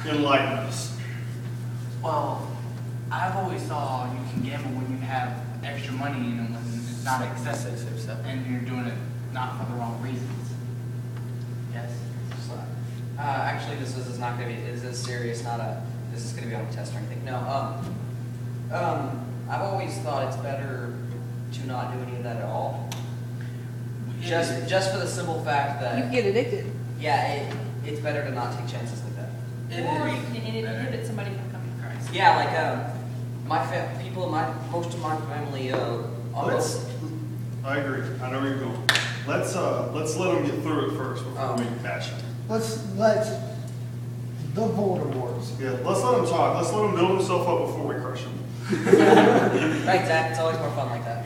enlighten us. Well, I've always thought you can gamble when you have extra money and when it's not excessive and you're doing it not for the wrong reasons. Yes? Actually, this is not going to be, this is serious, this is going to be on a test or anything. No, I've always thought it's better to not do any of that at all. Just for the simple fact that... You get addicted. Yeah, it's better to not take chances like that. Or you can inhibit somebody from coming to Christ. Yeah, like, most of my family, almost... I agree. I know where you're going. Let's let them get through it first before we bash them. Let's the Voldemorts. Yeah, let's let them talk. Let's let them build themselves up before we crush them. Right, Zach, it's always more fun like that.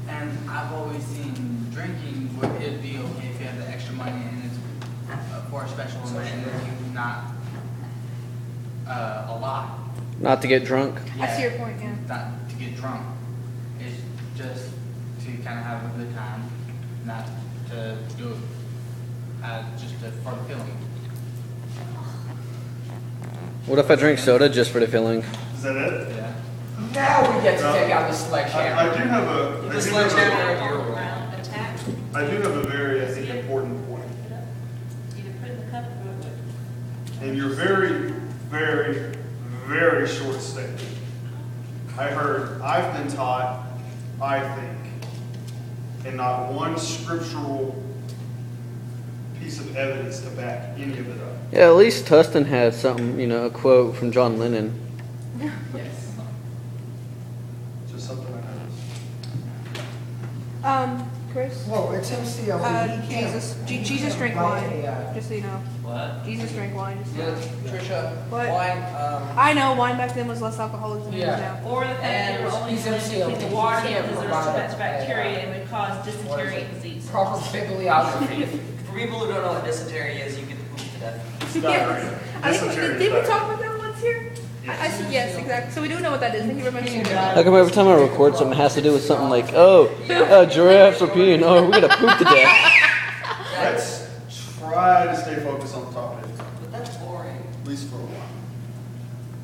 And I've always seen drinking would it be okay if you have the extra money and it's for a special event and you not a lot. Not to get drunk. I see your point, yeah. Not to get drunk. It's just to kind of have a good time, not to do it just for the feeling. What if I drink soda just for the feeling? Is that it? Yeah. Now we get to take out the sledgehammer. I do have a. The sledgehammer of your Around attack. I do have a very, I think, important point. Either put it in the cup or go with it. And you're very, very, very short statement. I've been taught, I think, and not one scriptural piece of evidence to back any of it up. Yeah, at least Tustin had something, a quote from John Lennon. Yes. Just something I noticed. Chris? Whoa, it's MCL. He can't Jesus drank write wine. a, Just so you know. What? Jesus drank wine. Just so you know. Yeah, Trisha, What? wine, I know wine back then was less alcoholic than it is Yeah. now. Or the fact that they were only he's doing MCL. it in the water He can't because there was too provide much a- bacteria and would cause dysentery and disease. proper bibliography. For people who don't know what dysentery is, you get the poop to death. Yes. I think, Dysentery did we is talk about that once here? I see, yes, exactly. So we do know what that is. Thank you very much. How come every time I record something it has to do with something like, giraffes are peeing, we're going to poop to death. Let's try to stay focused on the topic, But that's boring. at least for a while.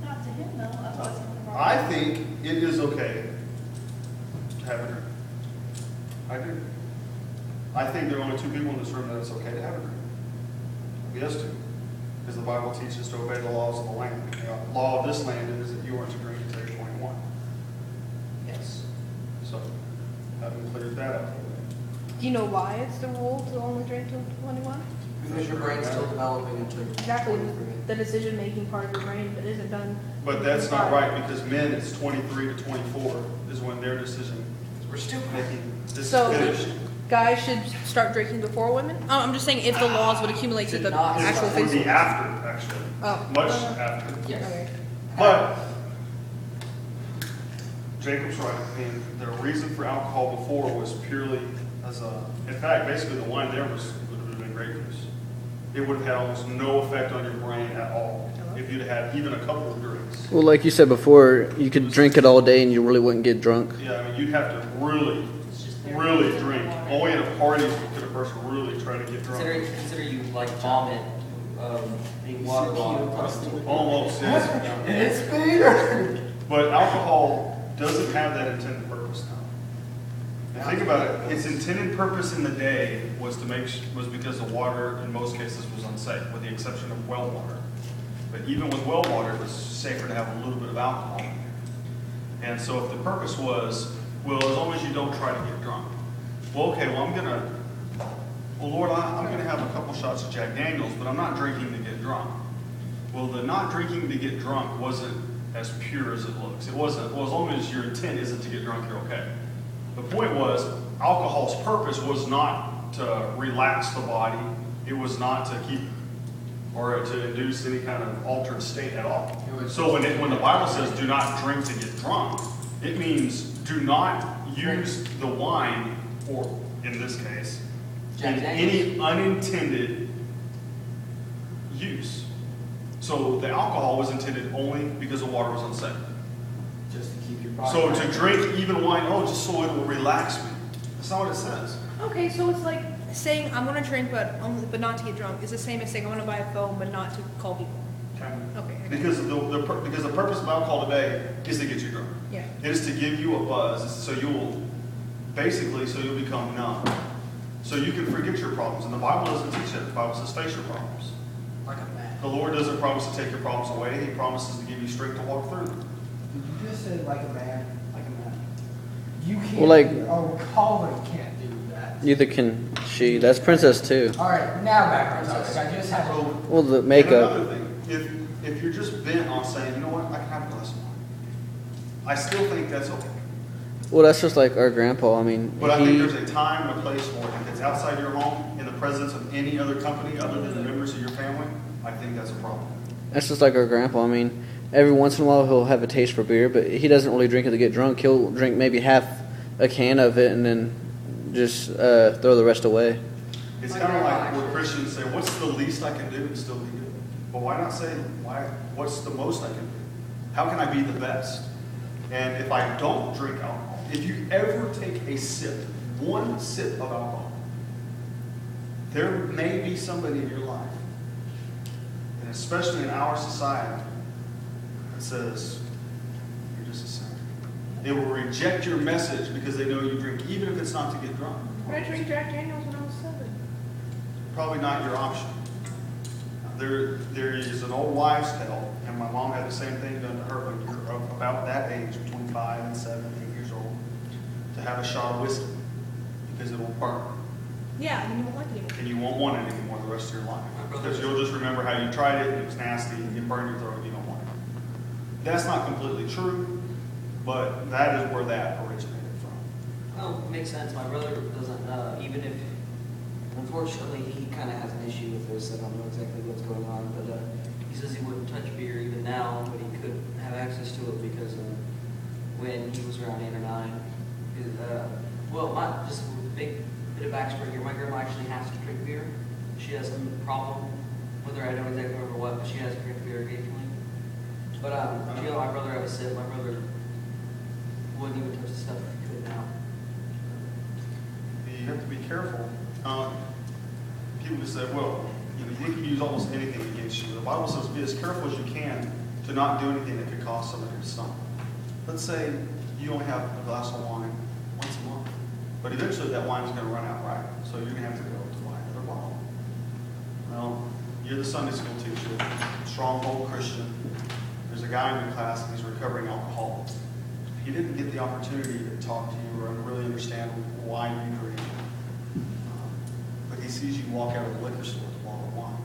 Not to him though, otherwise it's gonna I think it is okay to have a drink. I do. I think there are only two people in this room that it's okay to have a drink. Yes, two. Because the Bible teaches to obey the laws of the land. The law of this land is that you are to drink until you're 21. Yes. So, having cleared that up. Do you know why it's the rule to only drink till 21? Because your brain's still developing into Exactly. The decision-making part of your brain that isn't done. But that's not right, because men, it's 23 to 24 is when their decision We're stupid. making is So- finished. Guys should start drinking before women? Oh, I'm just saying if the laws would accumulate to the Not- actual It would be physical. after, actually. Oh. Much after. Yes. Okay. But Jacob's right. I mean, the reason for alcohol before was purely as a. In fact, basically the wine there would have been grape juice. It would have had almost no effect on your brain at all if you'd had even a couple of drinks. Well, like you said before, you could drink it all day and you really wouldn't get drunk. Yeah, I mean, you'd have to really drink. Only at a party could a person really try to get drunk. Consider you like vomit, being waterlogged. Almost, yes. It's Peter. But alcohol doesn't have that intended purpose now. And think about it. Its intended purpose in the day was because the water in most cases was unsafe, with the exception of well water. But even with well water, it was safer to have a little bit of alcohol in there. And so if the purpose was, well, as long as you don't try to get drunk. Well, okay, well, Lord, I'm going to have a couple shots of Jack Daniels, but I'm not drinking to get drunk. Well, the not drinking to get drunk wasn't as pure as it looks. It wasn't, well, as long as your intent isn't to get drunk, you're okay. The point was, alcohol's purpose was not to relax the body. It was not to keep, or to induce any kind of altered state at all. So when the Bible says do not drink to get drunk, it means do not use the wine, or in this case, in any unintended use. So the alcohol was intended only because the water was unsafe. Just to keep your body. So to drink even wine, just so it will relax me. That's not what it says. Okay, so it's like saying I'm going to drink but not to get drunk. It's the same as saying I'm going to buy a phone but not to call people. Okay? Okay. I got it. Because because the purpose of alcohol today is to get you drunk. Yeah. It is to give you a buzz, so you'll become numb. So you can forget your problems. And the Bible doesn't teach that. The Bible says face your problems. Like a man. The Lord doesn't promise to take your problems away. He promises to give you strength to walk through them. Did you just say like a man? Like a man. You can't. Well, like- Oh, Colin can't do that. Neither can she. That's Princess too. All right, now back on topic. I just had. So, Well, the and makeup. another thing, if you're just bent on saying, you know what, I can have a glass of wine, I still think that's okay. Well, that's just like our grandpa. I mean, But I think he. there's a time and a place for it. If it's outside your home, in the presence of any other company other than the members of your family, I think that's a problem. That's just like our grandpa. I mean, every once in a while he'll have a taste for beer, but he doesn't really drink it to get drunk. He'll drink maybe half a can of it and then just throw the rest away. It's My kind of grandma like where actually- Christians say, what's the least I can do and still be good? But why not say, what's the most I can do? How can I be the best? And if I don't drink alcohol, if you ever take a sip, one sip of alcohol, there may be somebody in your life, and especially in our society, that says, you're just a sinner. They will reject your message because they know you drink, even if it's not to get drunk. I drank Jack Daniels when I was 7. Probably not your option. There is an old wives' tale, and my mom had the same thing done to her when you're of about that age, between 5 and 7, 8 years old, to have a shot of whiskey because it will burn. Yeah, and you won't like it anymore. And you won't want it anymore the rest of your life. Because you'll just remember how you tried it, and it was nasty, and it burned your throat, and you don't want it. That's not completely true, but that is where that originated from. Well, it makes sense. My brother doesn't, even if, unfortunately, he kind of has an issue with this. I don't know exactly what's going on, but he says he wouldn't touch beer even now, but he could have access to it because when he was around 8 or 9, just a big bit of backstory here. My grandma actually has to drink beer. She has some problem with her. I don't exactly remember what, but she has to drink beer occasionally. But she let my brother have a sip. My brother wouldn't even touch the stuff if he could now. You have to be careful. People just say, well, you can use almost anything against you. The Bible says be as careful as you can to not do anything that could cause somebody to stumble. Let's say you only have a glass of wine once a month, but eventually that wine is going to run out, right? So you're going to have to go to buy another bottle. Well, you're the Sunday school teacher, stronghold Christian. There's a guy in your class and he's a recovering alcoholic. He didn't get the opportunity to talk to you or really understand why you drink. But he sees you walk out of the liquor store with a bottle of wine.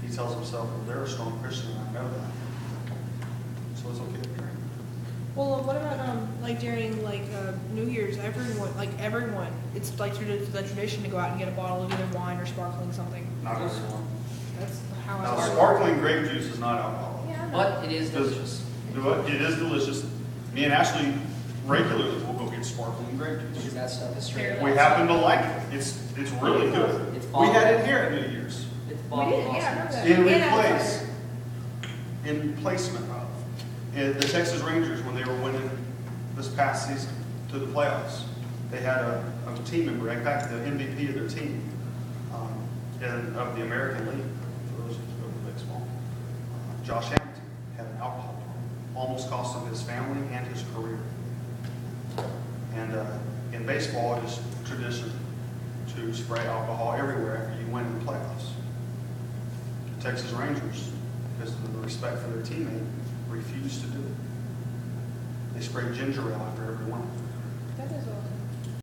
He tells himself, well, they're a strong Christian, and I know that. So it's okay to drink. Well, what about like during New Year's? Everyone, it's like the tradition to go out and get a bottle of either wine or sparkling something. Not everyone. That's how I Now, started. sparkling grape juice is not alcohol. Yeah, I know. But it is delicious. Do what? It is delicious. Me and Ashley regularly will go get sparkling grape Because juice. that stuff is straight. We happen to like it. It's really good. It's We had it here at New Year's. It's We bottled did, yeah, I remember that. In And replacement of the Texas Rangers when they were winning this past season to the playoffs. They had a team member, in fact, the MVP of their team, and of the American League, for those who know baseball. Josh Hamilton had an alcohol problem, almost cost him his family and his career. And in baseball, it is tradition to spray alcohol everywhere after you win in the playoffs. Texas Rangers, because of the respect for their teammate, refused to do it. They sprayed ginger ale after every win. That is awesome.